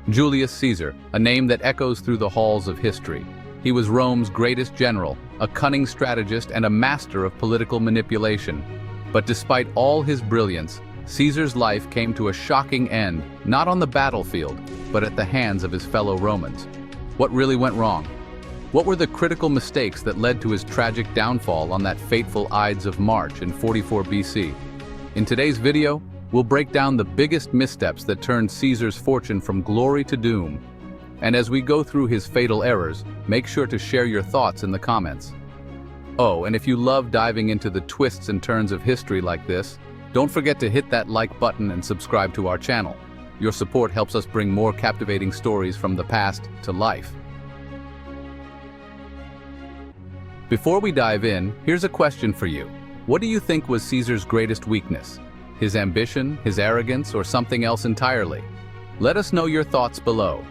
Julius Caesar, a name that echoes through the halls of history. He was Rome's greatest general, a cunning strategist and a master of political manipulation. But despite all his brilliance, Caesar's life came to a shocking end, not on the battlefield, but at the hands of his fellow Romans. What really went wrong? What were the critical mistakes that led to his tragic downfall on that fateful Ides of March in 44 BC? In today's video, we'll break down the biggest missteps that turned Caesar's fortune from glory to doom. And as we go through his fatal errors, make sure to share your thoughts in the comments. Oh, and if you love diving into the twists and turns of history like this, don't forget to hit that like button and subscribe to our channel. Your support helps us bring more captivating stories from the past to life. Before we dive in, here's a question for you. What do you think was Caesar's greatest weakness? His ambition, his arrogance, or something else entirely? Let us know your thoughts below.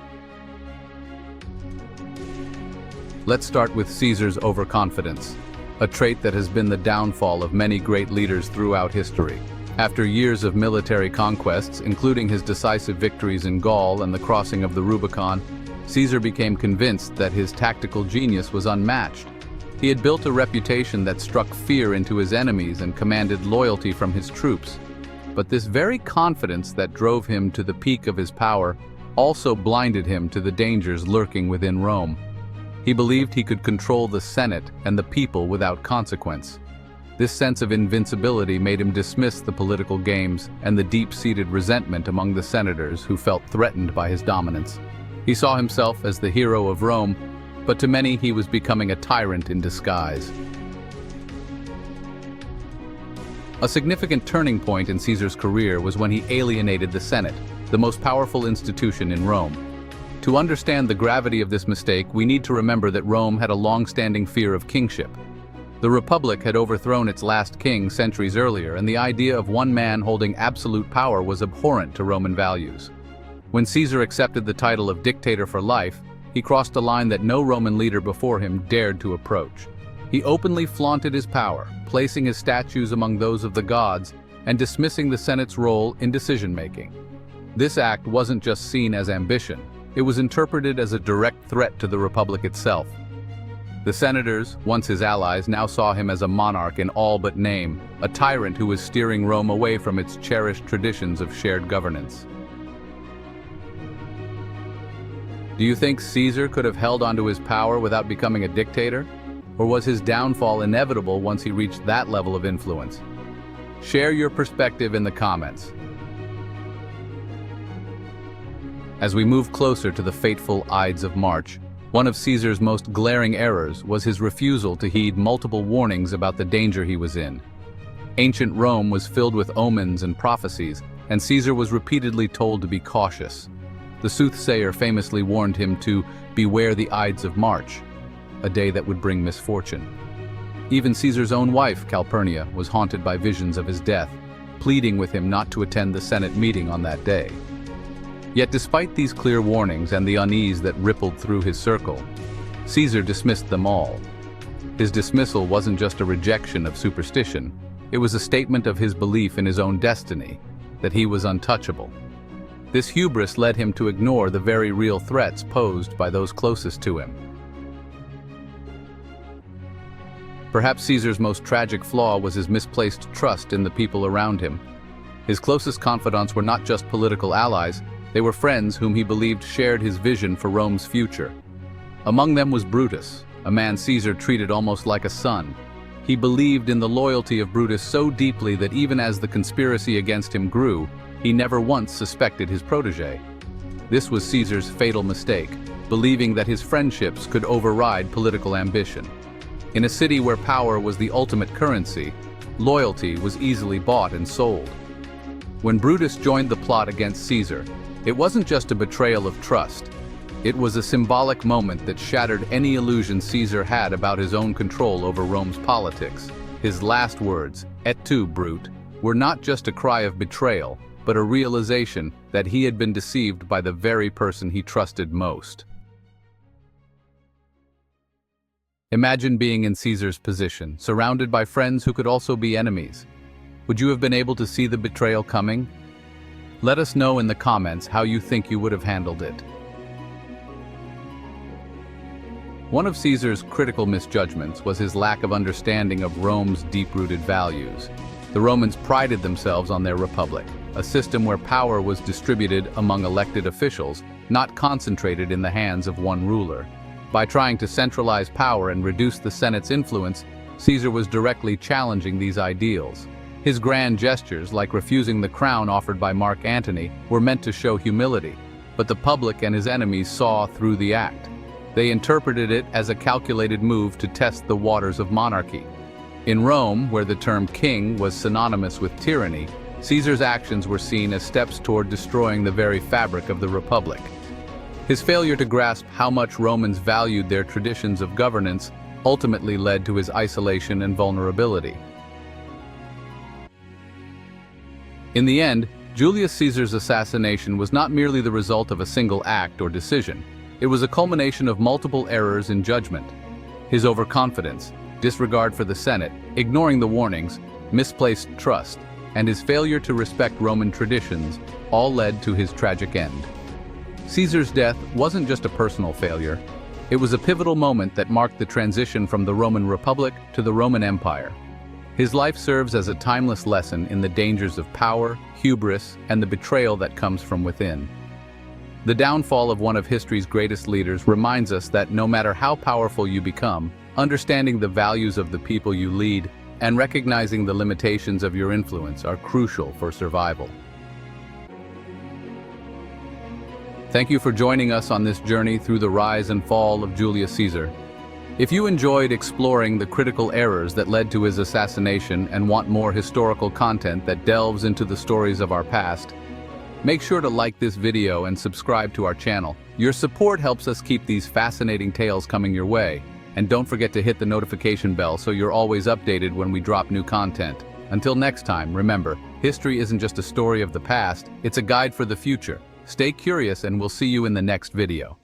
Let's start with Caesar's overconfidence, a trait that has been the downfall of many great leaders throughout history. After years of military conquests, including his decisive victories in Gaul and the crossing of the Rubicon, Caesar became convinced that his tactical genius was unmatched. He had built a reputation that struck fear into his enemies and commanded loyalty from his troops. But this very confidence that drove him to the peak of his power also blinded him to the dangers lurking within Rome. He believed he could control the Senate and the people without consequence. This sense of invincibility made him dismiss the political games and the deep-seated resentment among the senators who felt threatened by his dominance. He saw himself as the hero of Rome, but to many he was becoming a tyrant in disguise. A significant turning point in Caesar's career was when he alienated the Senate, the most powerful institution in Rome. To understand the gravity of this mistake, we need to remember that Rome had a long-standing fear of kingship. The Republic had overthrown its last king centuries earlier, and the idea of one man holding absolute power was abhorrent to Roman values. When Caesar accepted the title of dictator for life, he crossed a line that no Roman leader before him dared to approach. He openly flaunted his power, placing his statues among those of the gods and dismissing the Senate's role in decision-making. This act wasn't just seen as ambition, it was interpreted as a direct threat to the Republic itself. The senators, once his allies, now saw him as a monarch in all but name, a tyrant who was steering Rome away from its cherished traditions of shared governance. Do you think Caesar could have held onto his power without becoming a dictator? Or was his downfall inevitable once he reached that level of influence? Share your perspective in the comments. As we move closer to the fateful Ides of March, one of Caesar's most glaring errors was his refusal to heed multiple warnings about the danger he was in. Ancient Rome was filled with omens and prophecies, and Caesar was repeatedly told to be cautious. The soothsayer famously warned him to beware the Ides of March, a day that would bring misfortune. Even Caesar's own wife, Calpurnia, was haunted by visions of his death, pleading with him not to attend the Senate meeting on that day. Yet despite these clear warnings and the unease that rippled through his circle, Caesar dismissed them all. His dismissal wasn't just a rejection of superstition, it was a statement of his belief in his own destiny, that he was untouchable. This hubris led him to ignore the very real threats posed by those closest to him. Perhaps Caesar's most tragic flaw was his misplaced trust in the people around him. His closest confidants were not just political allies, they were friends whom he believed shared his vision for Rome's future. Among them was Brutus, a man Caesar treated almost like a son. He believed in the loyalty of Brutus so deeply that even as the conspiracy against him grew, he never once suspected his protege. This was Caesar's fatal mistake, believing that his friendships could override political ambition. In a city where power was the ultimate currency, loyalty was easily bought and sold. When Brutus joined the plot against Caesar, it wasn't just a betrayal of trust. It was a symbolic moment that shattered any illusion Caesar had about his own control over Rome's politics. His last words, "Et tu, Brute," were not just a cry of betrayal, but a realization that he had been deceived by the very person he trusted most. Imagine being in Caesar's position, surrounded by friends who could also be enemies. Would you have been able to see the betrayal coming? Let us know in the comments how you think you would have handled it. One of Caesar's critical misjudgments was his lack of understanding of Rome's deep-rooted values. The Romans prided themselves on their republic, a system where power was distributed among elected officials, not concentrated in the hands of one ruler. By trying to centralize power and reduce the Senate's influence, Caesar was directly challenging these ideals. His grand gestures, like refusing the crown offered by Mark Antony, were meant to show humility, but the public and his enemies saw through the act. They interpreted it as a calculated move to test the waters of monarchy. In Rome, where the term king was synonymous with tyranny, Caesar's actions were seen as steps toward destroying the very fabric of the republic. His failure to grasp how much Romans valued their traditions of governance ultimately led to his isolation and vulnerability. In the end, Julius Caesar's assassination was not merely the result of a single act or decision. It was a culmination of multiple errors in judgment. His overconfidence, disregard for the Senate, ignoring the warnings, misplaced trust, and his failure to respect Roman traditions all led to his tragic end. Caesar's death wasn't just a personal failure. It was a pivotal moment that marked the transition from the Roman Republic to the Roman Empire. His life serves as a timeless lesson in the dangers of power, hubris, and the betrayal that comes from within. The downfall of one of history's greatest leaders reminds us that no matter how powerful you become, understanding the values of the people you lead and recognizing the limitations of your influence are crucial for survival. Thank you for joining us on this journey through the rise and fall of Julius Caesar. If you enjoyed exploring the critical errors that led to his assassination and want more historical content that delves into the stories of our past, make sure to like this video and subscribe to our channel. Your support helps us keep these fascinating tales coming your way. And don't forget to hit the notification bell so you're always updated when we drop new content. Until next time, remember, history isn't just a story of the past, it's a guide for the future. Stay curious and we'll see you in the next video.